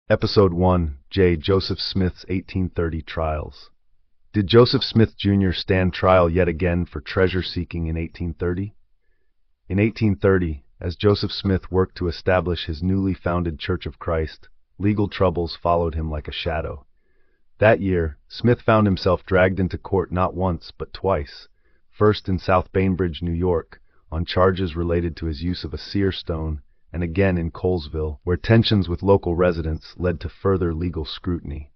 Episode 1, J. Joseph Smith's 1830 Trials. Did Joseph Smith Jr. stand trial yet again for treasure-seeking in 1830? In 1830, as Joseph Smith worked to establish his newly founded Church of Christ, legal troubles followed him like a shadow. That year, Smith found himself dragged into court not once but twice, first in South Bainbridge, New York, on charges related to his use of a seer stone, and again in Colesville, where tensions with local residents led to further legal scrutiny.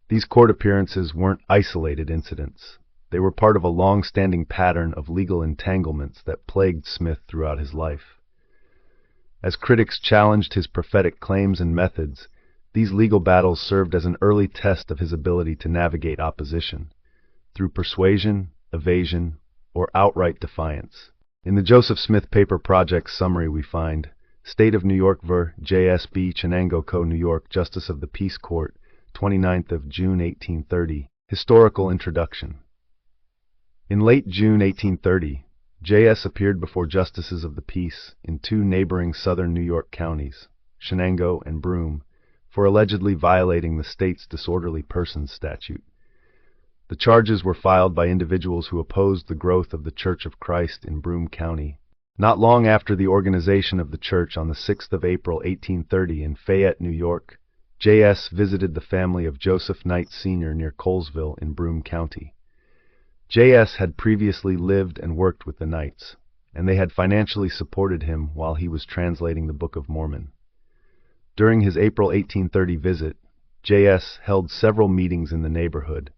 These court appearances weren't isolated incidents. They were part of a long-standing pattern of legal entanglements that plagued Smith throughout his life. As critics challenged his prophetic claims and methods, these legal battles served as an early test of his ability to navigate opposition, through persuasion, evasion, or outright defiance. In the Joseph Smith Paper Project summary we find, State of New York v. J.S.B. Chenango Co., New York, Justice of the Peace Court, 29th of June 1830. Historical Introduction. In late June 1830, J.S. appeared before Justices of the Peace in two neighboring southern New York counties, Chenango and Broome, for allegedly violating the state's disorderly persons statute. The charges were filed by individuals who opposed the growth of the Church of Christ in Broome County. Not long after the organization of the church on the 6th of April 1830 in Fayette, New York, J.S. visited the family of Joseph Knight Sr. near Colesville in Broome County. J.S. had previously lived and worked with the Knights, and they had financially supported him while he was translating the Book of Mormon. During his April 1830 visit, J.S. held several meetings in the neighborhood,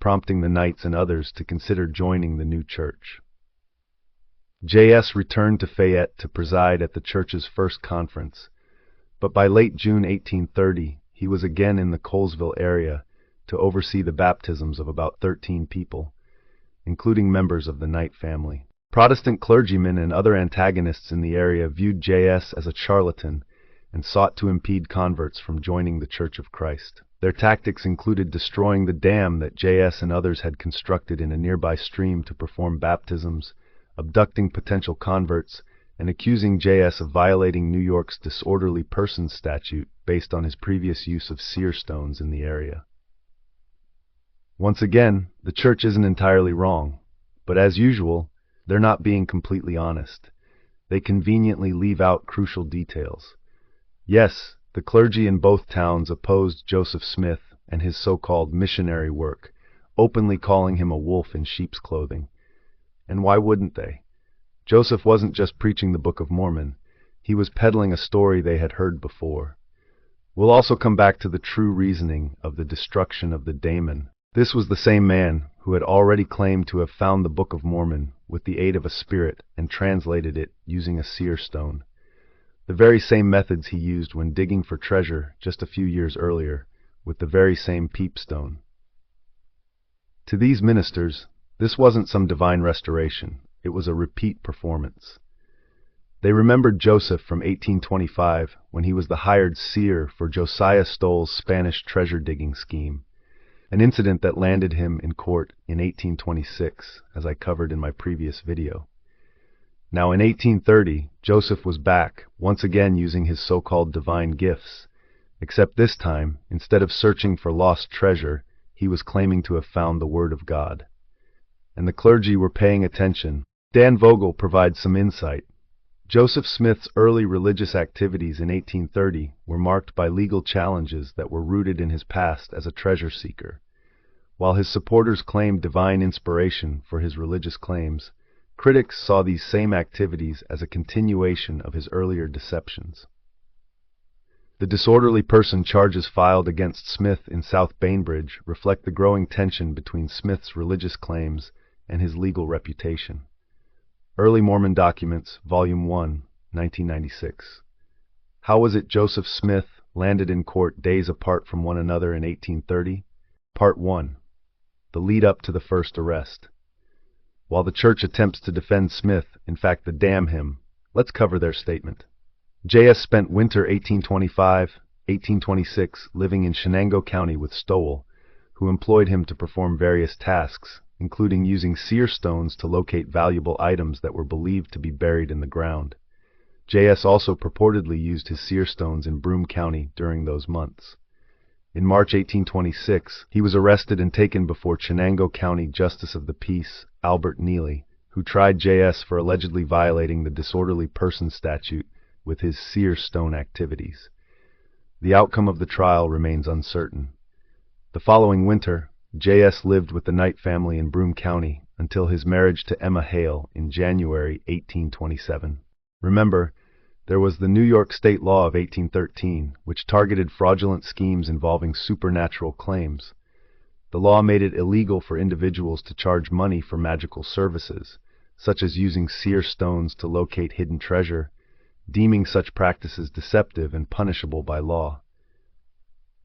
prompting the Knights and others to consider joining the new church. J.S. returned to Fayette to preside at the church's first conference, but by late June 1830, he was again in the Colesville area to oversee the baptisms of about 13 people, including members of the Knight family. Protestant clergymen and other antagonists in the area viewed J.S. as a charlatan and sought to impede converts from joining the Church of Christ. Their tactics included destroying the dam that J.S. and others had constructed in a nearby stream to perform baptisms, abducting potential converts, and accusing J.S. of violating New York's disorderly persons statute based on his previous use of seer stones in the area. Once again, the church isn't entirely wrong, but as usual, they're not being completely honest. They conveniently leave out crucial details. Yes, the clergy in both towns opposed Joseph Smith and his so-called missionary work, openly calling him a wolf in sheep's clothing. And why wouldn't they? Joseph wasn't just preaching the Book of Mormon. He was peddling a story they had heard before. We'll also come back to the true reasoning of the destruction of the daemon. This was the same man who had already claimed to have found the Book of Mormon with the aid of a spirit and translated it using a seer stone. The very same methods he used when digging for treasure just a few years earlier with the very same peepstone. To these ministers, this wasn't some divine restoration. It was a repeat performance. They remembered Joseph from 1825 when he was the hired seer for Josiah Stoll's Spanish treasure-digging scheme, an incident that landed him in court in 1826, as I covered in my previous video. Now in 1830, Joseph was back, once again using his so-called divine gifts, except this time, instead of searching for lost treasure, he was claiming to have found the Word of God. And the clergy were paying attention. Dan Vogel provides some insight. Joseph Smith's early religious activities in 1830 were marked by legal challenges that were rooted in his past as a treasure seeker. While his supporters claimed divine inspiration for his religious claims, critics saw these same activities as a continuation of his earlier deceptions. The disorderly person charges filed against Smith in South Bainbridge reflect the growing tension between Smith's religious claims and his legal reputation. Early Mormon Documents, Volume 1, 1996. How was it Joseph Smith landed in court days apart from one another in 1830? Part 1. The lead-up to the first arrest. While the church attempts to defend Smith, in fact to damn him, let's cover their statement. J.S. spent winter 1825-1826 living in Chenango County with Stoll, who employed him to perform various tasks, including using seer stones to locate valuable items that were believed to be buried in the ground. J.S. also purportedly used his seer stones in Broome County during those months. In March 1826, he was arrested and taken before Chenango County Justice of the Peace, Albert Neely, who tried J.S. for allegedly violating the disorderly person statute with his seer stone activities. The outcome of the trial remains uncertain. The following winter, J.S. lived with the Knight family in Broome County until his marriage to Emma Hale in January 1827. Remember, there was the New York State Law of 1813, which targeted fraudulent schemes involving supernatural claims. The law made it illegal for individuals to charge money for magical services, such as using seer stones to locate hidden treasure, deeming such practices deceptive and punishable by law.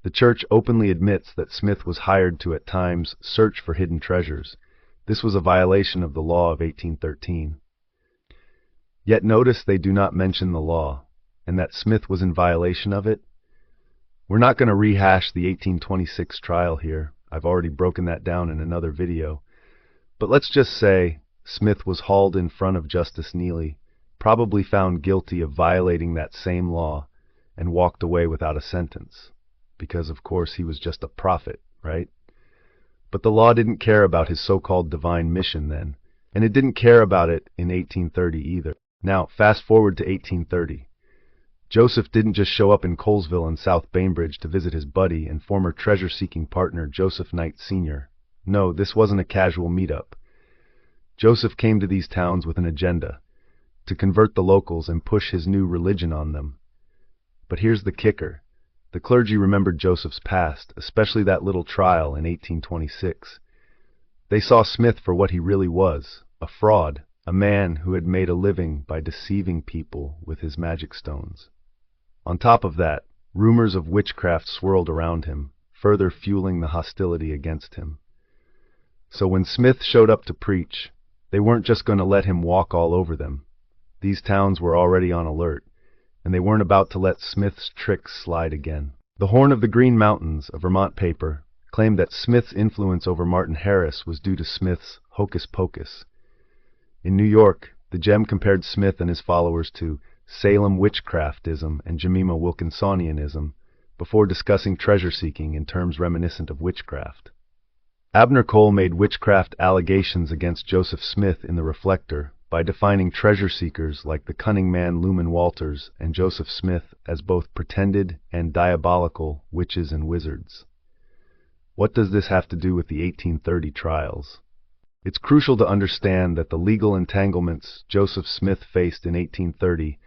The church openly admits that Smith was hired to at times search for hidden treasures. This was a violation of the law of 1813. Yet notice they do not mention the law, and that Smith was in violation of it. We're not going to rehash the 1826 trial here. I've already broken that down in another video. But let's just say Smith was hauled in front of Justice Neely, probably found guilty of violating that same law, and walked away without a sentence. Because, of course, he was just a prophet, right? But the law didn't care about his so-called divine mission then, and it didn't care about it in 1830 either. Now, fast forward to 1830. Joseph didn't just show up in Colesville and South Bainbridge to visit his buddy and former treasure-seeking partner, Joseph Knight Sr. No, this wasn't a casual meetup. Joseph came to these towns with an agenda, to convert the locals and push his new religion on them. But here's the kicker. The clergy remembered Joseph's past, especially that little trial in 1826. They saw Smith for what he really was, a fraud, a man who had made a living by deceiving people with his magic stones. On top of that, rumors of witchcraft swirled around him, further fueling the hostility against him. So when Smith showed up to preach, they weren't just going to let him walk all over them. These towns were already on alert, and they weren't about to let Smith's tricks slide again. The Horn of the Green Mountains, a Vermont paper, claimed that Smith's influence over Martin Harris was due to Smith's hocus pocus. In New York, the Gem compared Smith and his followers to Salem witchcraftism and Jemima Wilkinsonianism before discussing treasure-seeking in terms reminiscent of witchcraft. Abner Cole made witchcraft allegations against Joseph Smith in the Reflector by defining treasure-seekers like the cunning man Luman Walters and Joseph Smith as both pretended and diabolical witches and wizards. What does this have to do with the 1830 trials? It's crucial to understand that the legal entanglements Joseph Smith faced in 1830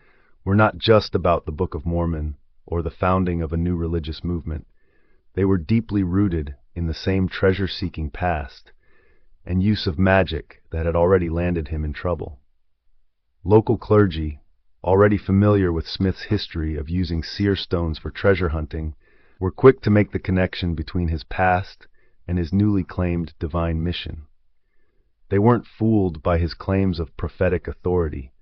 were not just about the Book of Mormon or the founding of a new religious movement. They were deeply rooted in the same treasure-seeking past and use of magic that had already landed him in trouble. Local clergy, already familiar with Smith's history of using seer stones for treasure hunting, were quick to make the connection between his past and his newly claimed divine mission. They weren't fooled by his claims of prophetic authority.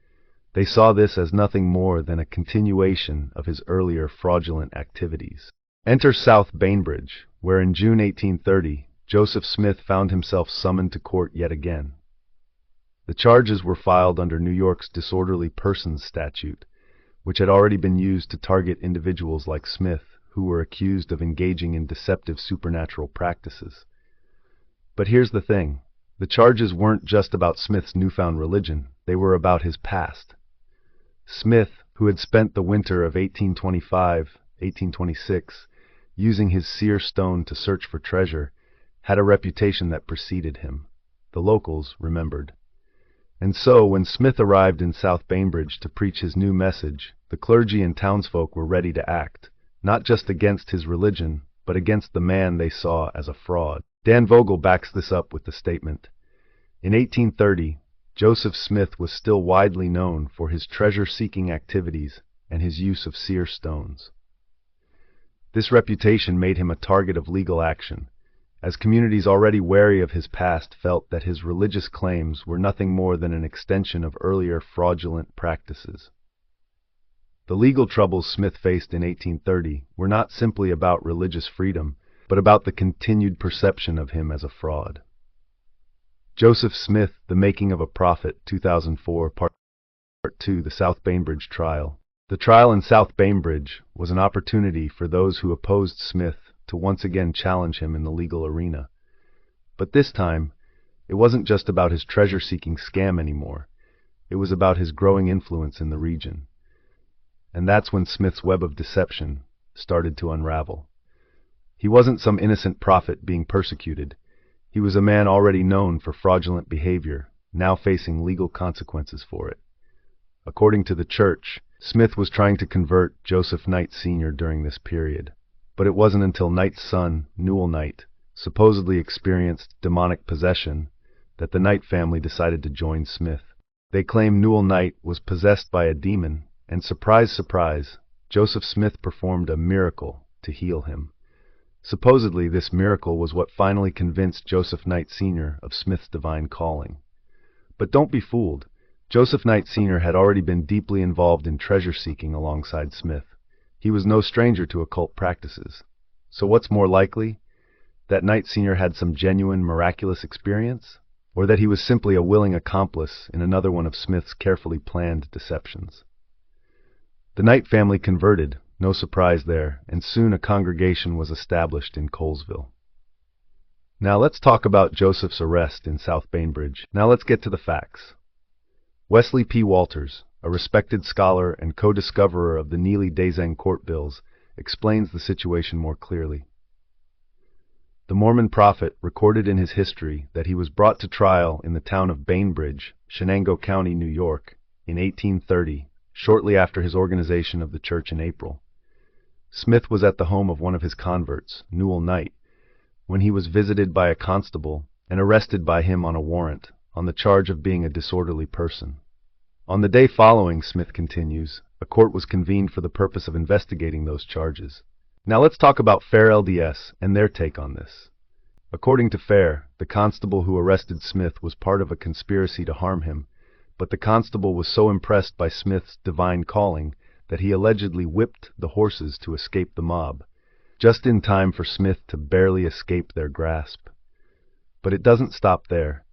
They saw this as nothing more than a continuation of his earlier fraudulent activities. Enter South Bainbridge, where in June 1830, Joseph Smith found himself summoned to court yet again. The charges were filed under New York's disorderly persons statute, which had already been used to target individuals like Smith, who were accused of engaging in deceptive supernatural practices. But here's the thing. The charges weren't just about Smith's newfound religion, they were about his past. Smith, who had spent the winter of 1825-1826 using his seer stone to search for treasure, had a reputation that preceded him. The locals remembered. And so, when Smith arrived in South Bainbridge to preach his new message, the clergy and townsfolk were ready to act, not just against his religion, but against the man they saw as a fraud. Dan Vogel backs this up with the statement, "In 1830, Joseph Smith was still widely known for his treasure-seeking activities and his use of seer stones." This reputation made him a target of legal action, as communities already wary of his past felt that his religious claims were nothing more than an extension of earlier fraudulent practices. The legal troubles Smith faced in 1830 were not simply about religious freedom, but about the continued perception of him as a fraud. Joseph Smith, The Making of a Prophet, 2004, Part Part 2, the South Bainbridge Trial. The trial in South Bainbridge was an opportunity for those who opposed Smith to once again challenge him in the legal arena. But this time, it wasn't just about his treasure-seeking scam anymore. It was about his growing influence in the region. And that's when Smith's web of deception started to unravel. He wasn't some innocent prophet being persecuted. He was a man already known for fraudulent behavior, now facing legal consequences for it. According to the church, Smith was trying to convert Joseph Knight Sr. during this period. But it wasn't until Knight's son, Newell Knight, supposedly experienced demonic possession that the Knight family decided to join Smith. They claim Newell Knight was possessed by a demon, and surprise, surprise, Joseph Smith performed a miracle to heal him. Supposedly, this miracle was what finally convinced Joseph Knight Sr. of Smith's divine calling. But don't be fooled. Joseph Knight Sr. had already been deeply involved in treasure-seeking alongside Smith. He was no stranger to occult practices. So what's more likely? That Knight Sr. had some genuine miraculous experience? Or that he was simply a willing accomplice in another one of Smith's carefully planned deceptions? The Knight family converted, no surprise there, and soon a congregation was established in Colesville. Now let's talk about Joseph's arrest in South Bainbridge. Now let's get to the facts. Wesley P. Walters, a respected scholar and co-discoverer of the Neely-Dazeng court bills, explains the situation more clearly. The Mormon prophet recorded in his history that he was brought to trial in the town of Bainbridge, Shenango County, New York, in 1830, shortly after his organization of the church in April. Smith was at the home of one of his converts, Newell Knight, when he was visited by a constable and arrested by him on a warrant, on the charge of being a disorderly person. On the day following, Smith continues, a court was convened for the purpose of investigating those charges. Now let's talk about Fair LDS and their take on this. According to Fair, the constable who arrested Smith was part of a conspiracy to harm him, but the constable was so impressed by Smith's divine calling that he allegedly whipped the horses to escape the mob, just in time for Smith to barely escape their grasp. But it doesn't stop there.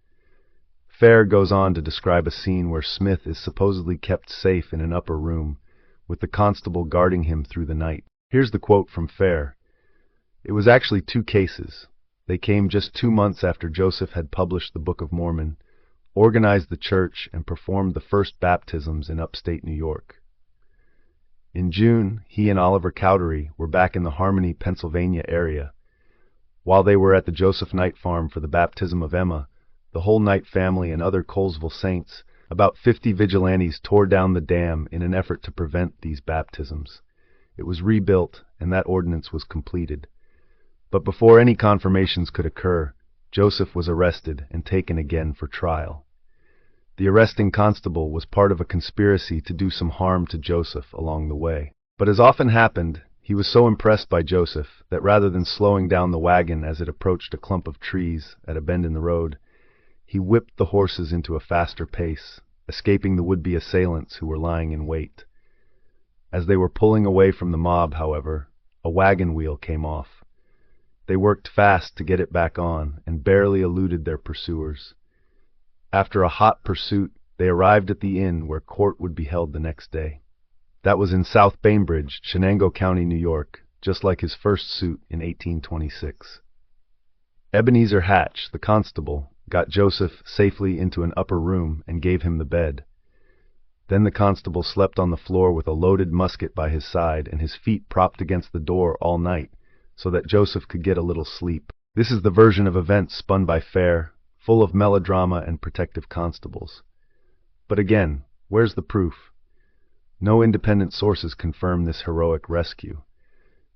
Fair goes on to describe a scene where Smith is supposedly kept safe in an upper room, with the constable guarding him through the night. Here's the quote from Fair. It was actually 2 cases. They came just 2 months after Joseph had published the Book of Mormon, organized the church, and performed the first baptisms in upstate New York. In June, he and Oliver Cowdery were back in the Harmony, Pennsylvania area. While they were at the Joseph Knight farm for the baptism of Emma, the whole Knight family and other Colesville saints, about 50 vigilantes, tore down the dam in an effort to prevent these baptisms. It was rebuilt, and that ordinance was completed. But before any confirmations could occur, Joseph was arrested and taken again for trial. The arresting constable was part of a conspiracy to do some harm to Joseph along the way. But as often happened, he was so impressed by Joseph that rather than slowing down the wagon as it approached a clump of trees at a bend in the road, he whipped the horses into a faster pace, escaping the would-be assailants who were lying in wait. As they were pulling away from the mob, however, a wagon wheel came off. They worked fast to get it back on and barely eluded their pursuers. After a hot pursuit, they arrived at the inn where court would be held the next day. That was in South Bainbridge, Shenango County, New York, just like his first suit in 1826. Ebenezer Hatch, the constable, got Joseph safely into an upper room and gave him the bed. Then the constable slept on the floor with a loaded musket by his side and his feet propped against the door all night, so that Joseph could get a little sleep. This is the version of events spun by Fair, full of melodrama and protective constables. But again, where's the proof? No independent sources confirm this heroic rescue.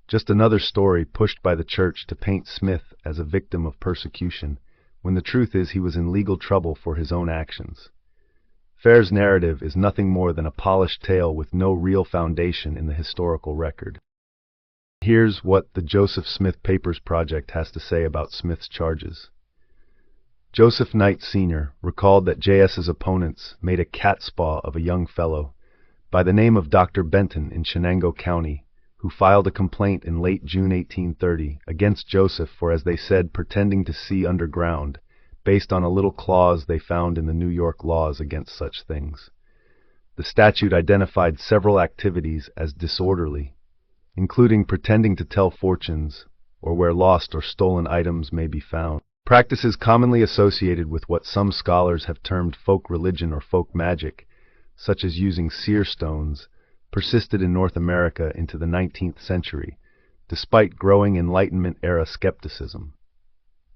Just another story pushed by the church to paint Smith as a victim of persecution, when the truth is he was in legal trouble for his own actions. Fair's narrative is nothing more than a polished tale with no real foundation in the historical record. Here's what the Joseph Smith Papers Project has to say about Smith's charges. Joseph Knight Sr. recalled that J.S.'s opponents made a catspaw of a young fellow by the name of Dr. Benton in Shenango County, who filed a complaint in late June 1830 against Joseph for, as they said, pretending to see underground, based on a little clause they found in the New York laws against such things. The statute identified several activities as disorderly, including pretending to tell fortunes or where lost or stolen items may be found. Practices commonly associated with what some scholars have termed folk religion or folk magic, such as using seer stones, persisted in North America into the 19th century, despite growing Enlightenment-era skepticism.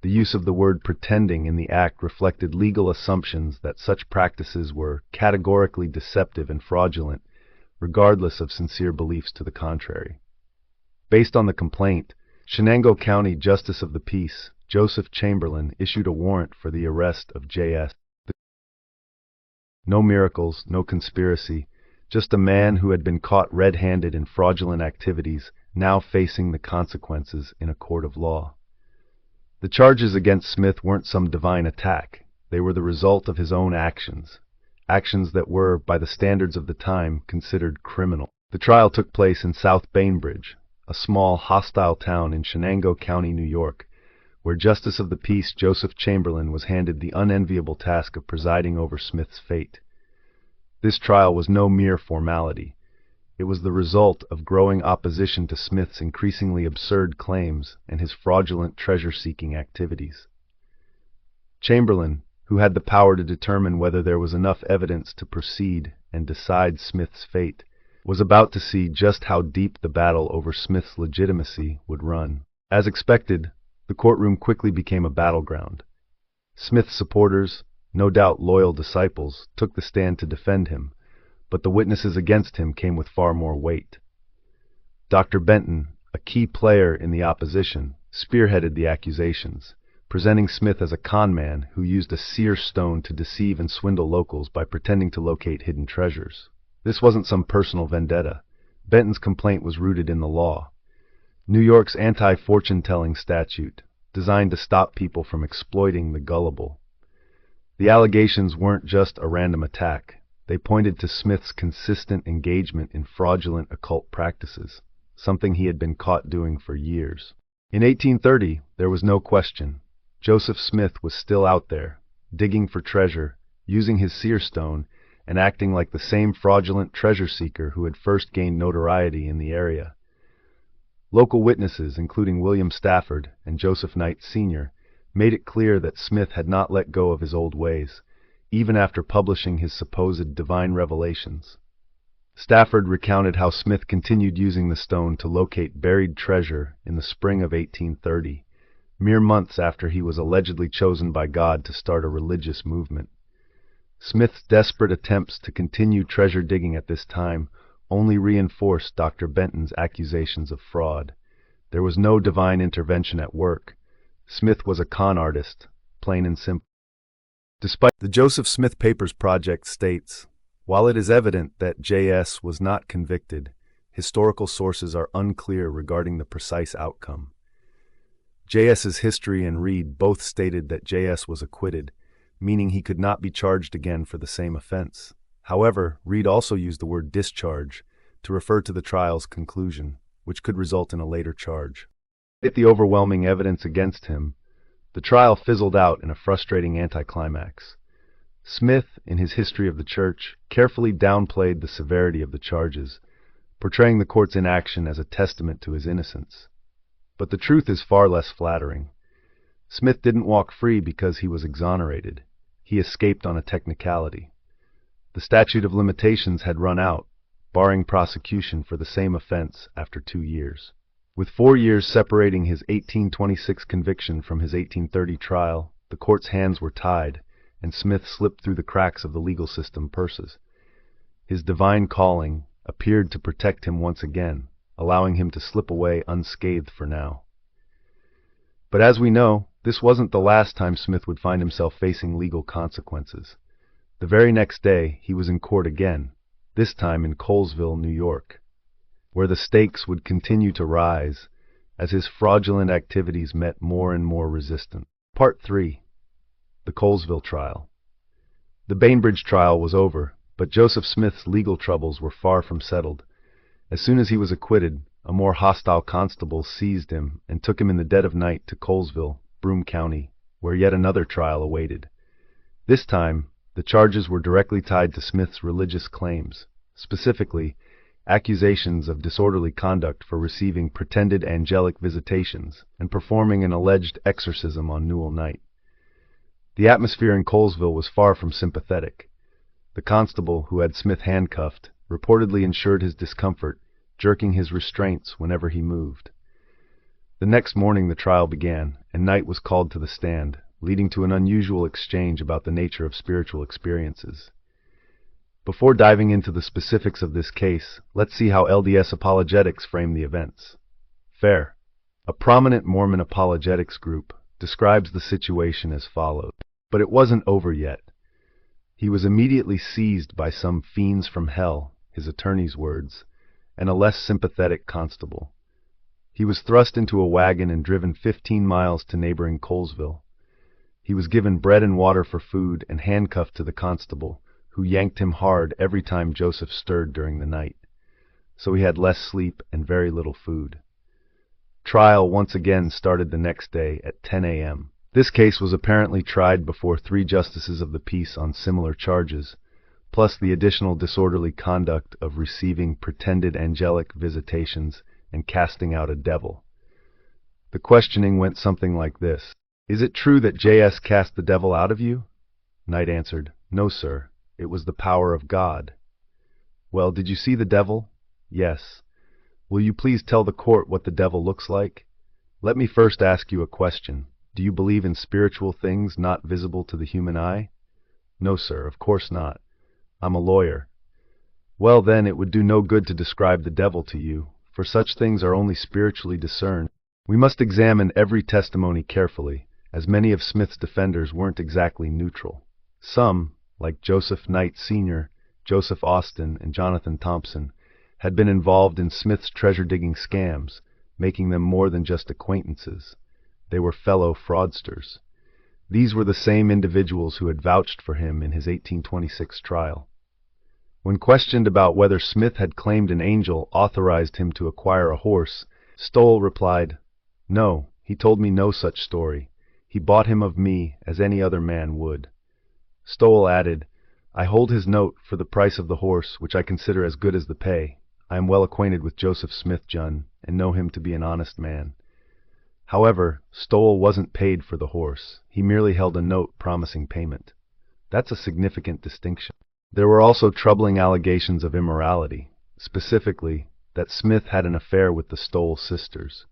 The use of the word pretending in the act reflected legal assumptions that such practices were categorically deceptive and fraudulent, regardless of sincere beliefs to the contrary. Based on the complaint, Shenango County Justice of the Peace, Joseph Chamberlain, issued a warrant for the arrest of J.S. No miracles, no conspiracy, just a man who had been caught red-handed in fraudulent activities, now facing the consequences in a court of law. The charges against Smith weren't some divine attack. They were the result of his own actions, actions that were, by the standards of the time, considered criminal. The trial took place in South Bainbridge, a small, hostile town in Shenango County, New York, where Justice of the Peace Joseph Chamberlain was handed the unenviable task of presiding over Smith's fate. This trial was no mere formality. It was the result of growing opposition to Smith's increasingly absurd claims and his fraudulent treasure-seeking activities. Chamberlain, who had the power to determine whether there was enough evidence to proceed and decide Smith's fate, was about to see just how deep the battle over Smith's legitimacy would run. As expected, the courtroom quickly became a battleground. Smith's supporters, no doubt loyal disciples, took the stand to defend him, but the witnesses against him came with far more weight. Dr. Benton, a key player in the opposition, spearheaded the accusations, presenting Smith as a con man who used a seer stone to deceive and swindle locals by pretending to locate hidden treasures. This wasn't some personal vendetta. Benton's complaint was rooted in the law. New York's anti-fortune-telling statute, designed to stop people from exploiting the gullible. The allegations weren't just a random attack. They pointed to Smith's consistent engagement in fraudulent occult practices, something he had been caught doing for years. In 1830, there was no question. Joseph Smith was still out there, digging for treasure, using his seer stone, and acting like the same fraudulent treasure seeker who had first gained notoriety in the area. Local witnesses, including William Stafford and Joseph Knight Sr., made it clear that Smith had not let go of his old ways, even after publishing his supposed divine revelations. Stafford recounted how Smith continued using the stone to locate buried treasure in the spring of 1830, mere months after he was allegedly chosen by God to start a religious movement. Smith's desperate attempts to continue treasure digging at this time only reinforced Dr. Benton's accusations of fraud. There was no divine intervention at work. Smith was a con artist, plain and simple. Despite the Joseph Smith Papers Project states, while it is evident that J.S. was not convicted, historical sources are unclear regarding the precise outcome. J.S.'s history and Reed both stated that J.S. was acquitted, meaning he could not be charged again for the same offense. However, Reed also used the word discharge to refer to the trial's conclusion, which could result in a later charge. Despite the overwhelming evidence against him, the trial fizzled out in a frustrating anticlimax. Smith, in his History of the Church, carefully downplayed the severity of the charges, portraying the court's inaction as a testament to his innocence. But the truth is far less flattering. Smith didn't walk free because he was exonerated. He escaped on a technicality. The statute of limitations had run out, barring prosecution for the same offense after 2 years. With 4 years separating his 1826 conviction from his 1830 trial, the court's hands were tied, and Smith slipped through the cracks of the legal system purses. His divine calling appeared to protect him once again, allowing him to slip away unscathed for now. But as we know, this wasn't the last time Smith would find himself facing legal consequences. The very next day, he was in court again, this time in Colesville, New York, where the stakes would continue to rise as his fraudulent activities met more and more resistance. Part 3. The Colesville Trial. The Bainbridge trial was over, but Joseph Smith's legal troubles were far from settled. As soon as he was acquitted, a more hostile constable seized him and took him in the dead of night to Colesville, Broome County, where yet another trial awaited. This time, The charges were directly tied to Smith's religious claims, specifically, accusations of disorderly conduct for receiving pretended angelic visitations and performing an alleged exorcism on Newell night. The atmosphere in Colesville was far from sympathetic. The constable who had Smith handcuffed reportedly ensured his discomfort, jerking his restraints whenever he moved. The next morning the trial began, and Knight was called to the stand, leading to an unusual exchange about the nature of spiritual experiences. Before diving into the specifics of this case, let's see how LDS apologetics frame the events. Fair. A prominent Mormon apologetics group describes the situation as follows. But it wasn't over yet. He was immediately seized by some fiends from hell, his attorney's words, and a less sympathetic constable. He was thrust into a wagon and driven 15 miles to neighboring Colesville. He was given bread and water for food and handcuffed to the constable, who yanked him hard every time Joseph stirred during the night. So he had less sleep and very little food. Trial once again started the next day at 10 a.m. This case was apparently tried before 3 justices of the peace on similar charges, plus the additional disorderly conduct of receiving pretended angelic visitations and casting out a devil. The questioning went something like this. Is it true that J.S. cast the devil out of you? Knight answered, No, sir. It was the power of God. Well, did you see the devil? Yes. Will you please tell the court what the devil looks like? Let me first ask you a question. Do you believe in spiritual things not visible to the human eye? No, sir, of course not. I'm a lawyer. Well, then, it would do no good to describe the devil to you, for such things are only spiritually discerned. We must examine every testimony carefully, as many of Smith's defenders weren't exactly neutral. Some, like Joseph Knight Sr., Joseph Austin, and Jonathan Thompson, had been involved in Smith's treasure-digging scams, making them more than just acquaintances. They were fellow fraudsters. These were the same individuals who had vouched for him in his 1826 trial. When questioned about whether Smith had claimed an angel authorized him to acquire a horse, Stowell replied, No, he told me no such story. He bought him of me as any other man would. Stowell added, I hold his note for the price of the horse, which I consider as good as the pay. I am well acquainted with Joseph Smith Junn, and know him to be an honest man. However, Stowell wasn't paid for the horse. He merely held a note promising payment. That's a significant distinction. There were also troubling allegations of immorality, specifically that Smith had an affair with the Stowell sisters.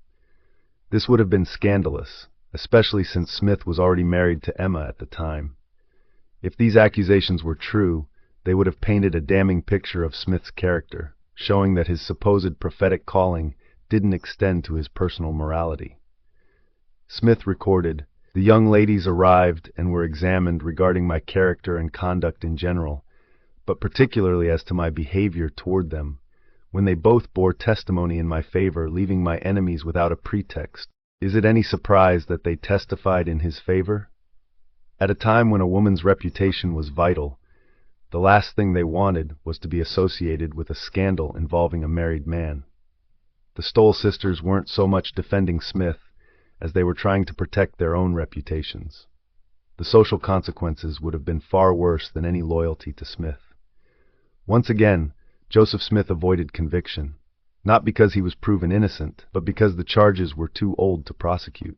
This would have been scandalous, especially since Smith was already married to Emma at the time. If these accusations were true, they would have painted a damning picture of Smith's character, showing that his supposed prophetic calling didn't extend to his personal morality. Smith recorded, The young ladies arrived and were examined regarding my character and conduct in general, but particularly as to my behavior toward them, when they both bore testimony in my favor, leaving my enemies without a pretext. Is it any surprise that they testified in his favor? At a time when a woman's reputation was vital, the last thing they wanted was to be associated with a scandal involving a married man. The Stowell sisters weren't so much defending Smith as they were trying to protect their own reputations. The social consequences would have been far worse than any loyalty to Smith. Once again, Joseph Smith avoided conviction, not because he was proven innocent, but because the charges were too old to prosecute.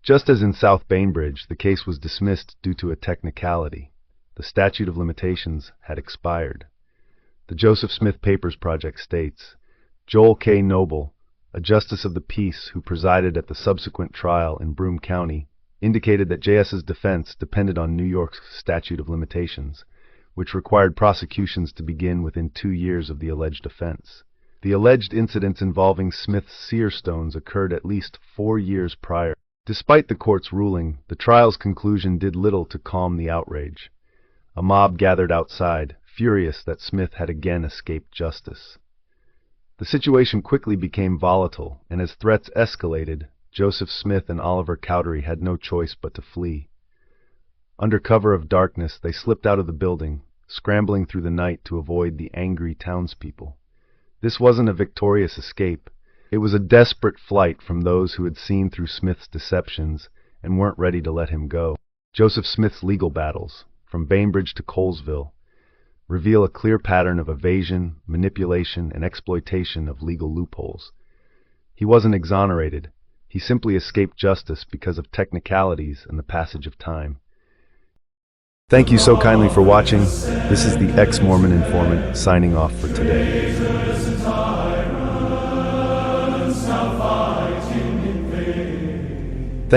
Just as in South Bainbridge, the case was dismissed due to a technicality. The statute of limitations had expired. The Joseph Smith Papers Project states, Joel K. Noble, a justice of the peace who presided at the subsequent trial in Broome County, indicated that J.S.'s defense depended on New York's statute of limitations, which required prosecutions to begin within 2 years of the alleged offense. The alleged incidents involving Smith's seer stones occurred at least 4 years prior. Despite the court's ruling, the trial's conclusion did little to calm the outrage. A mob gathered outside, furious that Smith had again escaped justice. The situation quickly became volatile, and as threats escalated, Joseph Smith and Oliver Cowdery had no choice but to flee. Under cover of darkness, they slipped out of the building, scrambling through the night to avoid the angry townspeople. This wasn't a victorious escape. It was a desperate flight from those who had seen through Smith's deceptions and weren't ready to let him go. Joseph Smith's legal battles. from Bainbridge to Colesville, reveal a clear pattern of evasion, manipulation, and exploitation of legal loopholes. He wasn't exonerated. He simply escaped justice because of technicalities and the passage of time. Thank you so kindly for watching. This is the Ex-Mormon informant signing off for today.